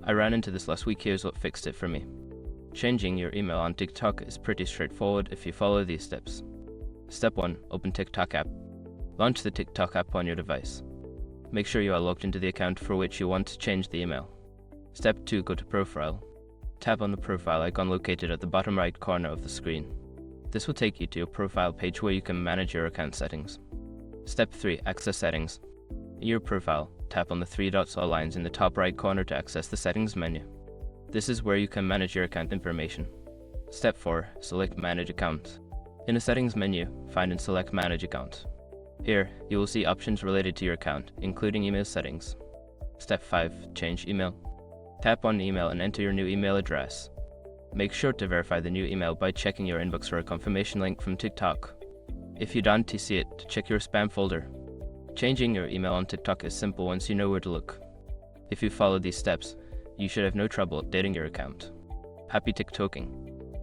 I ran into this last week. Here's what fixed it for me. Changing your email on TikTok is pretty straightforward if you follow these steps. Step 1. Open TikTok app. Launch the TikTok app on your device. Make sure you are logged into the account for which you want to change the email. Step 2. Go to Profile. Tap on the profile icon located at the bottom right corner of the screen. This will take you to your profile page where you can manage your account settings. Step 3. Access settings. In your profile, tap on the 3 dots or lines in the top right corner to access the settings menu. This is where you can manage your account information. Step 4. Select Manage Account. In the settings menu, find and select Manage Account. Here, you will see options related to your account, including email settings. Step 5. Change email. Tap on email and enter your new email address. Make sure to verify the new email by checking your inbox for a confirmation link from TikTok. If you don't see it, check your spam folder. Changing your email on TikTok is simple once you know where to look. If you follow these steps, you should have no trouble updating your account. Happy TikToking!